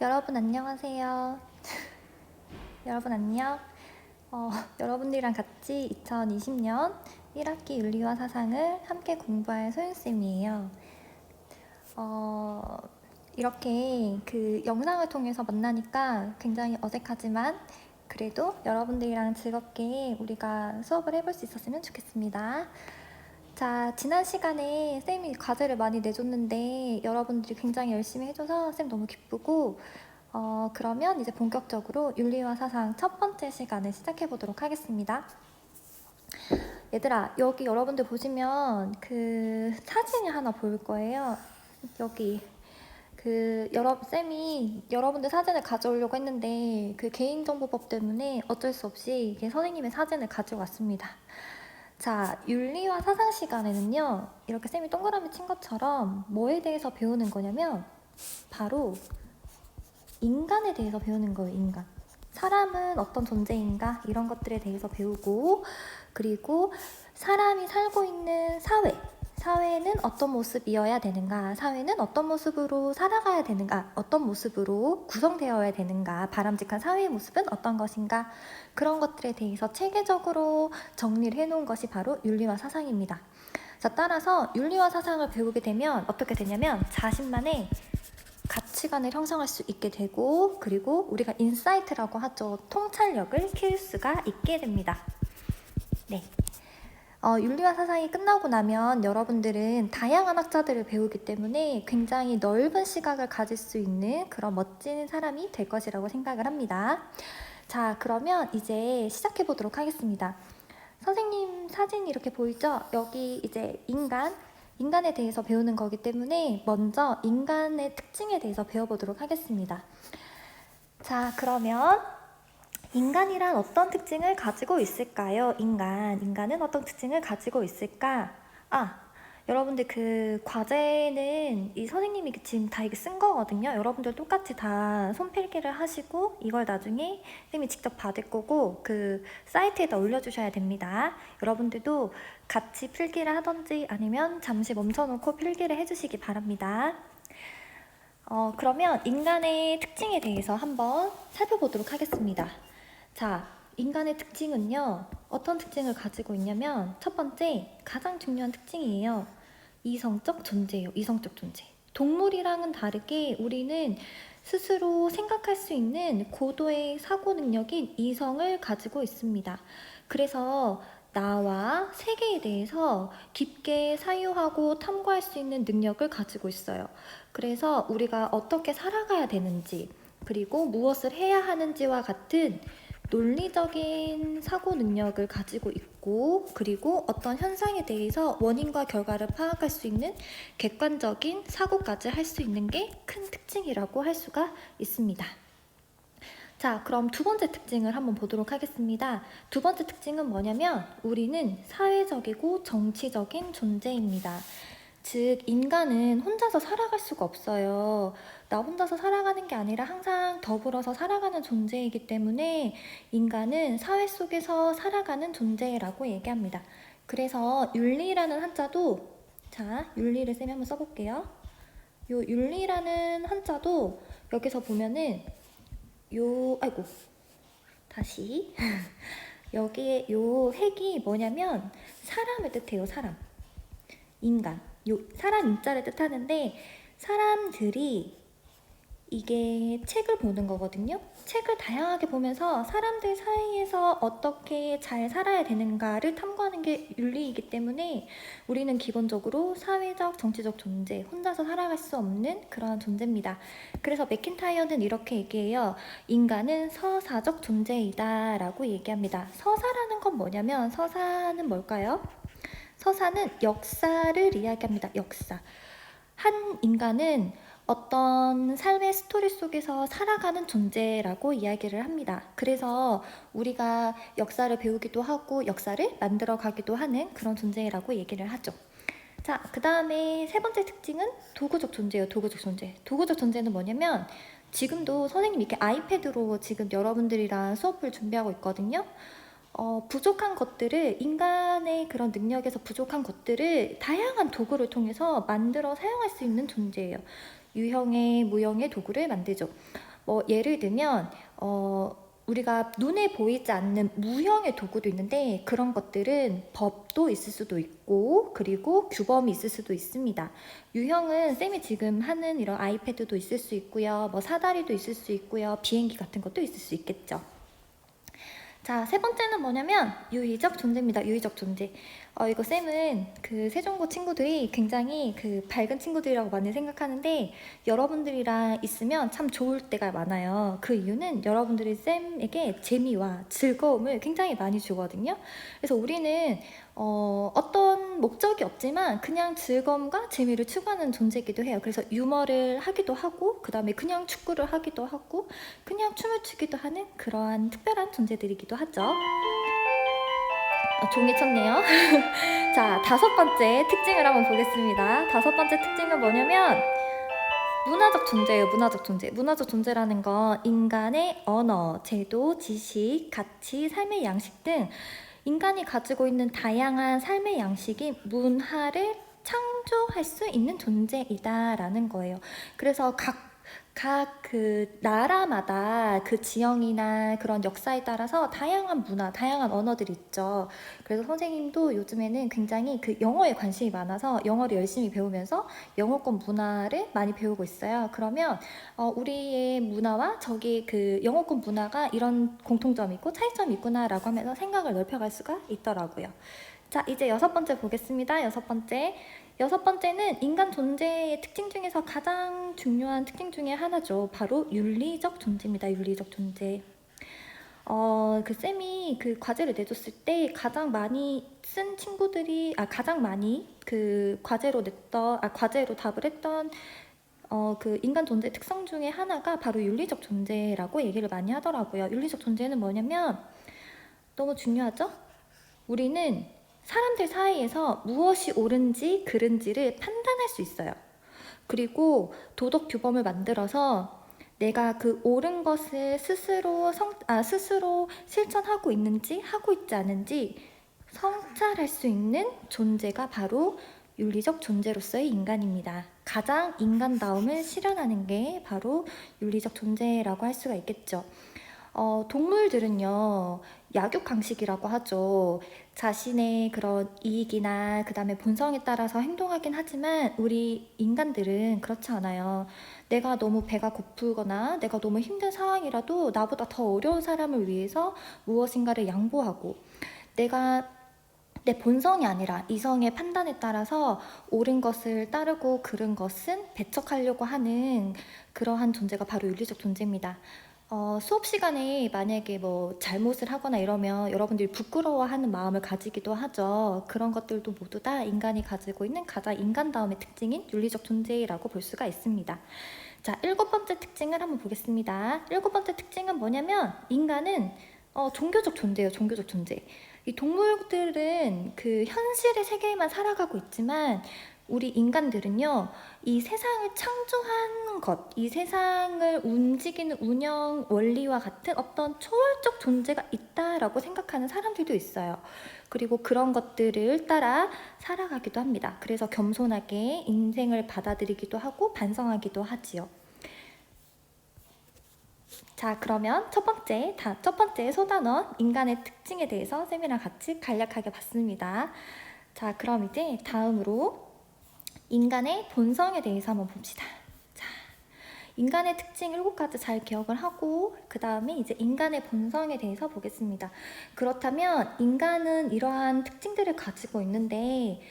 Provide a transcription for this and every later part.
여러분 안녕하세요. 여러분 안녕. 여러분들이랑 같이 2020년 1학기 윤리와 사상을 함께 공부할 소윤쌤이에요. 이렇게 그 영상을 통해서 만나니까 굉장히 어색하지만 그래도 여러분들이랑 즐겁게 우리가 수업을 해볼 수 있었으면 좋겠습니다. 자, 지난 시간에 쌤이 과제를 많이 내줬는데 여러분들이 굉장히 열심히 해줘서 쌤 너무 기쁘고 그러면 이제 본격적으로 윤리와 사상 첫 번째 시간을 시작해 보도록 하겠습니다. 얘들아, 여기 여러분들 보시면 그 사진이 하나 보일 거예요. 여기 쌤이 여러분들 사진을 가져오려고 했는데 그 개인정보법 때문에 어쩔 수 없이 이게 선생님의 사진을 가지고 왔습니다. 자, 윤리와 사상 시간에는요, 이렇게 쌤이 동그라미 친 것처럼 뭐에 대해서 배우는 거냐면 바로 인간에 대해서 배우는 거예요. 인간. 사람은 어떤 존재인가 이런 것들에 대해서 배우고, 그리고 사람이 살고 있는 사회는 어떤 모습이어야 되는가, 사회는 어떤 모습으로 살아가야 되는가, 어떤 모습으로 구성되어야 되는가, 바람직한 사회의 모습은 어떤 것인가, 그런 것들에 대해서 체계적으로 정리를 해놓은 것이 바로 윤리와 사상입니다. 자, 따라서 윤리와 사상을 배우게 되면 어떻게 되냐면 자신만의 가치관을 형성할 수 있게 되고, 그리고 우리가 인사이트라고 하죠. 통찰력을 키울 수가 있게 됩니다. 네. 윤리와 사상이 끝나고 나면 여러분들은 다양한 학자들을 배우기 때문에 굉장히 넓은 시각을 가질 수 있는 그런 멋진 사람이 될 것이라고 생각을 합니다. 자, 그러면 이제 시작해 보도록 하겠습니다. 선생님 사진이 이렇게 보이죠? 여기 이제 인간에 대해서 배우는 거기 때문에 먼저 인간의 특징에 대해서 배워보도록 하겠습니다. 자, 그러면 인간이란 어떤 특징을 가지고 있을까요? 인간은 어떤 특징을 가지고 있을까? 여러분들 그 과제는 이 선생님이 지금 다 이게 쓴 거거든요. 여러분들 똑같이 다 손필기를 하시고 이걸 나중에 선생님이 직접 받을 거고 그 사이트에다 올려주셔야 됩니다. 여러분들도 같이 필기를 하던지 아니면 잠시 멈춰놓고 필기를 해주시기 바랍니다. 그러면 인간의 특징에 대해서 한번 살펴보도록 하겠습니다. 자, 인간의 특징은요, 어떤 특징을 가지고 있냐면 첫 번째, 가장 중요한 특징이에요. 이성적 존재예요. 이성적 존재. 동물이랑은 다르게 우리는 스스로 생각할 수 있는 고도의 사고 능력인 이성을 가지고 있습니다. 그래서 나와 세계에 대해서 깊게 사유하고 탐구할 수 있는 능력을 가지고 있어요. 그래서 우리가 어떻게 살아가야 되는지, 그리고 무엇을 해야 하는지와 같은 논리적인 사고 능력을 가지고 있고, 그리고 어떤 현상에 대해서 원인과 결과를 파악할 수 있는 객관적인 사고까지 할 수 있는 게 큰 특징이라고 할 수가 있습니다. 자, 그럼 두 번째 특징을 한번 보도록 하겠습니다. 두 번째 특징은 뭐냐면 우리는 사회적이고 정치적인 존재입니다. 즉, 인간은 혼자서 살아갈 수가 없어요. 나 혼자서 살아가는 게 아니라 항상 더불어서 살아가는 존재이기 때문에 인간은 사회 속에서 살아가는 존재라고 얘기합니다. 그래서 윤리라는 한자도, 자, 윤리를 쌤이 한번 써볼게요. 요 윤리라는 한자도 여기서 보면은 다시 여기에 요 핵이 뭐냐면 사람을 뜻해요. 사람, 인간, 사람 인자를 뜻하는데 사람들이 이게 책을 보는 거거든요. 책을 다양하게 보면서 사람들 사이에서 어떻게 잘 살아야 되는가를 탐구하는 게 윤리이기 때문에 우리는 기본적으로 사회적, 정치적 존재, 혼자서 살아갈 수 없는 그런 존재입니다. 그래서 맥킨타이어는 이렇게 얘기해요. 인간은 서사적 존재이다 라고 얘기합니다. 서사라는 건 뭐냐면 서사는 뭘까요? 서사는 역사를 이야기합니다. 역사. 한 인간은 어떤 삶의 스토리 속에서 살아가는 존재라고 이야기를 합니다. 그래서 우리가 역사를 배우기도 하고 역사를 만들어 가기도 하는 그런 존재라고 얘기를 하죠. 자, 그 다음에 세 번째 특징은 도구적 존재예요. 도구적 존재. 도구적 존재는 뭐냐면 지금도 선생님이 이렇게 아이패드로 지금 여러분들이랑 수업을 준비하고 있거든요. 부족한 것들을, 인간의 그런 능력에서 부족한 것들을 다양한 도구를 통해서 만들어 사용할 수 있는 존재예요. 유형의, 무형의 도구를 만들죠. 뭐 예를 들면 우리가 눈에 보이지 않는 무형의 도구도 있는데 그런 것들은 법도 있을 수도 있고 그리고 규범이 있을 수도 있습니다. 유형은 쌤이 지금 하는 이런 아이패드도 있을 수 있고요. 뭐 사다리도 있을 수 있고요. 비행기 같은 것도 있을 수 있겠죠. 자, 세 번째는 뭐냐면 유의적 존재입니다. 유의적 존재. 이거 쌤은 그 세종고 친구들이 굉장히 그 밝은 친구들이라고 많이 생각하는데 여러분들이랑 있으면 참 좋을 때가 많아요. 그 이유는 여러분들이 쌤에게 재미와 즐거움을 굉장히 많이 주거든요. 그래서 우리는 어떤 목적이 없지만 그냥 즐거움과 재미를 추구하는 존재이기도 해요. 그래서 유머를 하기도 하고 그 다음에 그냥 축구를 하기도 하고 그냥 춤을 추기도 하는 그러한 특별한 존재들이기도 하죠. 종이 쳤네요. 자, 다섯 번째 특징을 한번 보겠습니다. 다섯 번째 특징은 뭐냐면 문화적 존재예요. 문화적 존재. 문화적 존재라는 건 인간의 언어, 제도, 지식, 가치, 삶의 양식 등 인간이 가지고 있는 다양한 삶의 양식이 문화를 창조할 수 있는 존재이다라는 거예요. 그래서 각 그 나라마다 그 지형이나 그런 역사에 따라서 다양한 문화, 다양한 언어들이 있죠. 그래서 선생님도 요즘에는 굉장히 그 영어에 관심이 많아서 영어를 열심히 배우면서 영어권 문화를 많이 배우고 있어요. 그러면 우리의 문화와 저기 그 영어권 문화가 이런 공통점이 있고 차이점이 있구나라고 하면서 생각을 넓혀갈 수가 있더라고요. 자, 이제 여섯 번째 보겠습니다. 여섯 번째. 여섯 번째는 인간 존재의 특징 중에서 가장 중요한 특징 중에 하나죠. 바로 윤리적 존재입니다. 윤리적 존재. 그 쌤이 그 과제를 내줬을 때 가장 많이 쓴 친구들이, 가장 많이 그 과제로 답을 했던 그 인간 존재 특성 중에 하나가 바로 윤리적 존재라고 얘기를 많이 하더라고요. 윤리적 존재는 뭐냐면 너무 중요하죠? 우리는 사람들 사이에서 무엇이 옳은지 그른지를 판단할 수 있어요. 그리고 도덕 규범을 만들어서 내가 그 옳은 것을 스스로 실천하고 있는지 하고 있지 않은지 성찰할 수 있는 존재가 바로 윤리적 존재로서의 인간입니다. 가장 인간다움을 실현하는 게 바로 윤리적 존재라고 할 수가 있겠죠. 동물들은요, 약육강식이라고 하죠. 자신의 그런 이익이나 그 다음에 본성에 따라서 행동하긴 하지만 우리 인간들은 그렇지 않아요. 내가 너무 배가 고프거나 내가 너무 힘든 상황이라도 나보다 더 어려운 사람을 위해서 무엇인가를 양보하고 내가 내 본성이 아니라 이성의 판단에 따라서 옳은 것을 따르고 그른 것은 배척하려고 하는 그러한 존재가 바로 윤리적 존재입니다. 수업 시간에 만약에 뭐 잘못을 하거나 이러면 여러분들이 부끄러워하는 마음을 가지기도 하죠. 그런 것들도 모두 다 인간이 가지고 있는 가장 인간다움의 특징인 윤리적 존재라고 볼 수가 있습니다. 자, 일곱 번째 특징을 한번 보겠습니다. 일곱 번째 특징은 뭐냐면 인간은 종교적 존재예요. 종교적 존재. 이 동물들은 그 현실의 세계에만 살아가고 있지만 우리 인간들은요, 이 세상을 창조한 것, 이 세상을 움직이는 운영 원리와 같은 어떤 초월적 존재가 있다라고 생각하는 사람들도 있어요. 그리고 그런 것들을 따라 살아가기도 합니다. 그래서 겸손하게 인생을 받아들이기도 하고 반성하기도 하지요. 자, 그러면 첫 번째 소단원 인간의 특징에 대해서 쌤이랑 같이 간략하게 봤습니다. 자, 그럼 이제 다음으로 인간의 본성에 대해서 한번 봅시다. 자, 인간의 특징 7가지 잘 기억을 하고 그 다음에 이제 인간의 본성에 대해서 보겠습니다. 그렇다면 인간은 이러한 특징들을 가지고 있는데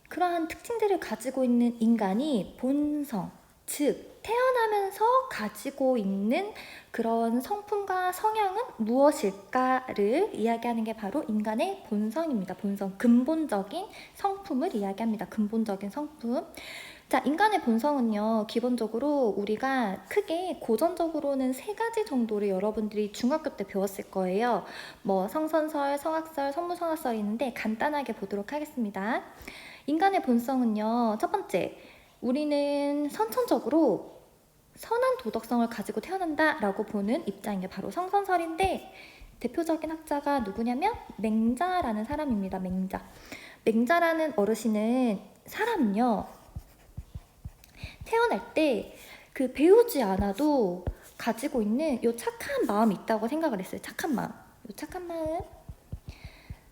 그러한 특징들을 가지고 있는 인간이 본성, 즉 태어나면서 가지고 있는 그런 성품과 성향은 무엇일까를 이야기하는 게 바로 인간의 본성입니다. 본성, 근본적인 성품을 이야기합니다. 근본적인 성품. 자, 인간의 본성은요, 기본적으로 우리가 크게 고전적으로는 3가지 정도를 여러분들이 중학교 때 배웠을 거예요. 뭐 성선설, 성악설, 성무성악설이 있는데 간단하게 보도록 하겠습니다. 인간의 본성은요, 첫 번째, 우리는 선천적으로 선한 도덕성을 가지고 태어난다라고 보는 입장이 바로 성선설인데 대표적인 학자가 누구냐면 맹자라는 사람입니다. 맹자라는 어르신은 사람은요 태어날 때 그 배우지 않아도 가지고 있는 요 착한 마음이 있다고 생각을 했어요. 착한 마음. 요 착한 마음.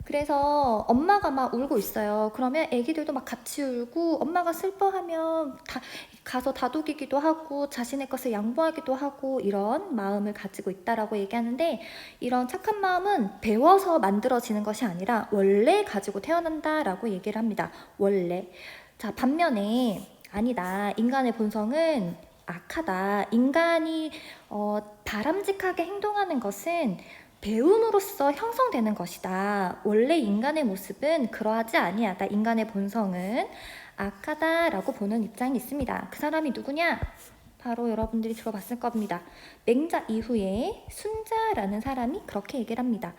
그래서 엄마가 막 울고 있어요. 그러면 애기들도 막 같이 울고 엄마가 슬퍼하면 가서 다독이기도 하고 자신의 것을 양보하기도 하고 이런 마음을 가지고 있다라고 얘기하는데, 이런 착한 마음은 배워서 만들어지는 것이 아니라 원래 가지고 태어난다라고 얘기를 합니다. 원래. 자, 반면에 아니다. 인간의 본성은 악하다. 인간이 바람직하게 행동하는 것은 배움으로써 형성되는 것이다. 원래 인간의 모습은 그러하지 아니하다. 인간의 본성은 악하다라고 보는 입장이 있습니다. 그 사람이 누구냐? 바로 여러분들이 들어봤을 겁니다. 맹자 이후에 순자라는 사람이 그렇게 얘기를 합니다.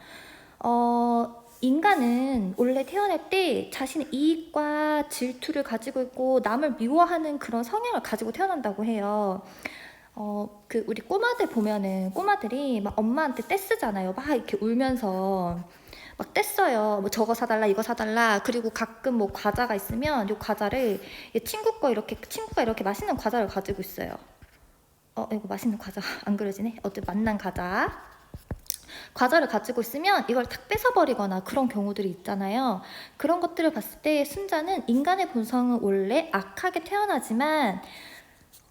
인간은 원래 태어날 때 자신의 이익과 질투를 가지고 있고 남을 미워하는 그런 성향을 가지고 태어난다고 해요. 우리 꼬마들 보면은 꼬마들이 막 엄마한테 떼쓰잖아요. 막 이렇게 울면서 막 떼써요. 뭐 저거 사달라, 이거 사달라. 그리고 가끔 뭐 과자가 있으면 요 과자를 친구가 이렇게 맛있는 과자를 가지고 있어요. 이거 맛있는 과자 안 그려지네. 만난 과자를 가지고 있으면 이걸 탁 뺏어버리거나 그런 경우들이 있잖아요. 그런 것들을 봤을 때 순자는 인간의 본성은 원래 악하게 태어나지만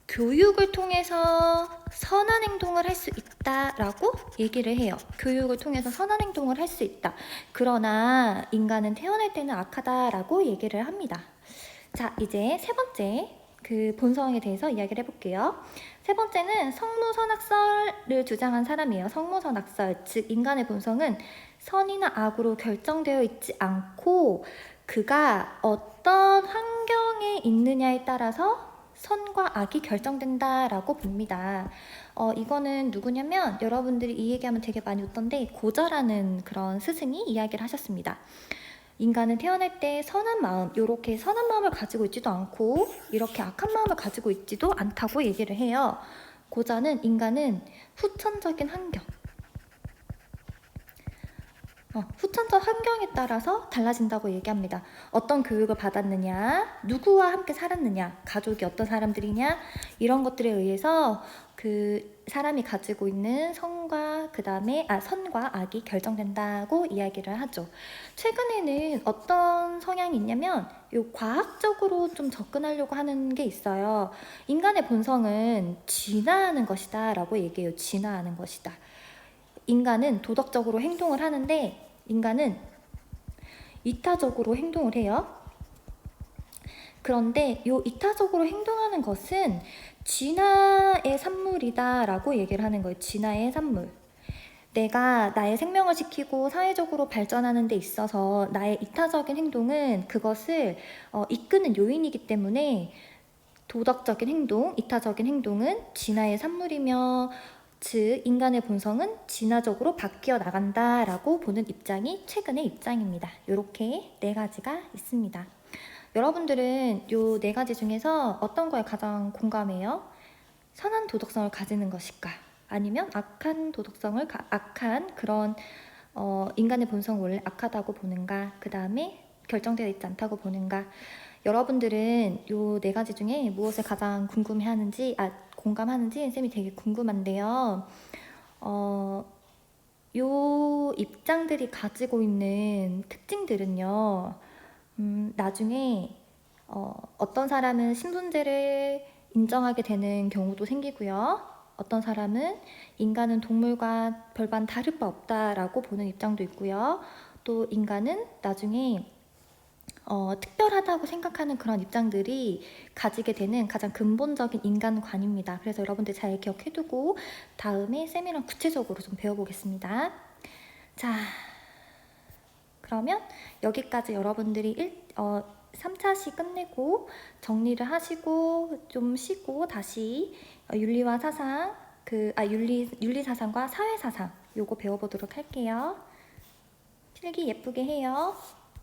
교육을 통해서 선한 행동을 할 수 있다라고 얘기를 해요. 교육을 통해서 선한 행동을 할 수 있다. 그러나 인간은 태어날 때는 악하다라고 얘기를 합니다. 자, 이제 세 번째 그 본성에 대해서 이야기를 해볼게요. 세 번째는 성모선악설을 주장한 사람이에요. 성모선악설, 즉 인간의 본성은 선이나 악으로 결정되어 있지 않고 그가 어떤 환경에 있느냐에 따라서 선과 악이 결정된다라고 봅니다. 이거는 누구냐면 여러분들이 이 얘기하면 되게 많이 웃던데 고자라는 그런 스승이 이야기를 하셨습니다. 인간은 태어날 때 선한 마음, 이렇게 선한 마음을 가지고 있지도 않고 이렇게 악한 마음을 가지고 있지도 않다고 얘기를 해요. 고자는 인간은 후천적인 환경, 후천적 환경에 따라서 달라진다고 얘기합니다. 어떤 교육을 받았느냐, 누구와 함께 살았느냐, 가족이 어떤 사람들이냐, 이런 것들에 의해서 그 사람이 가지고 있는 선과 악이 결정된다고 이야기를 하죠. 최근에는 어떤 성향이 있냐면 과학적으로 좀 접근하려고 하는 게 있어요. 인간의 본성은 진화하는 것이다 라고 얘기해요. 진화하는 것이다. 인간은 도덕적으로 행동을 하는데 인간은 이타적으로 행동을 해요. 그런데 이 이타적으로 행동하는 것은 진화의 산물이다 라고 얘기를 하는 거예요. 진화의 산물. 내가 나의 생명을 지키고 사회적으로 발전하는 데 있어서 나의 이타적인 행동은 그것을 이끄는 요인이기 때문에 도덕적인 행동, 이타적인 행동은 진화의 산물이며 즉 인간의 본성은 진화적으로 바뀌어 나간다라고 보는 입장이 최근의 입장입니다. 이렇게 네 가지가 있습니다. 여러분들은 이 네 가지 중에서 어떤 거에 가장 공감해요? 선한 도덕성을 가지는 것일까? 아니면 악한 그런 인간의 본성을 원래 악하다고 보는가? 그 다음에 결정되어 있지 않다고 보는가? 여러분들은 이 네 가지 중에 무엇을 가장 공감하는지 쌤이 되게 궁금한데요. 요 입장들이 가지고 있는 특징들은요, 나중에 어떤 사람은 신분제를 인정하게 되는 경우도 생기고요. 어떤 사람은 인간은 동물과 별반 다를 바 없다라고 보는 입장도 있고요. 또 인간은 나중에 특별하다고 생각하는 그런 입장들이 가지게 되는 가장 근본적인 인간관입니다. 그래서 여러분들 잘 기억해두고 다음에 쌤이랑 구체적으로 좀 배워보겠습니다. 자, 그러면 여기까지 여러분들이 3차시 끝내고 정리를 하시고 좀 쉬고 다시 윤리와 사상, 윤리 사상과 사회 사상 요거 배워보도록 할게요. 필기 예쁘게 해요.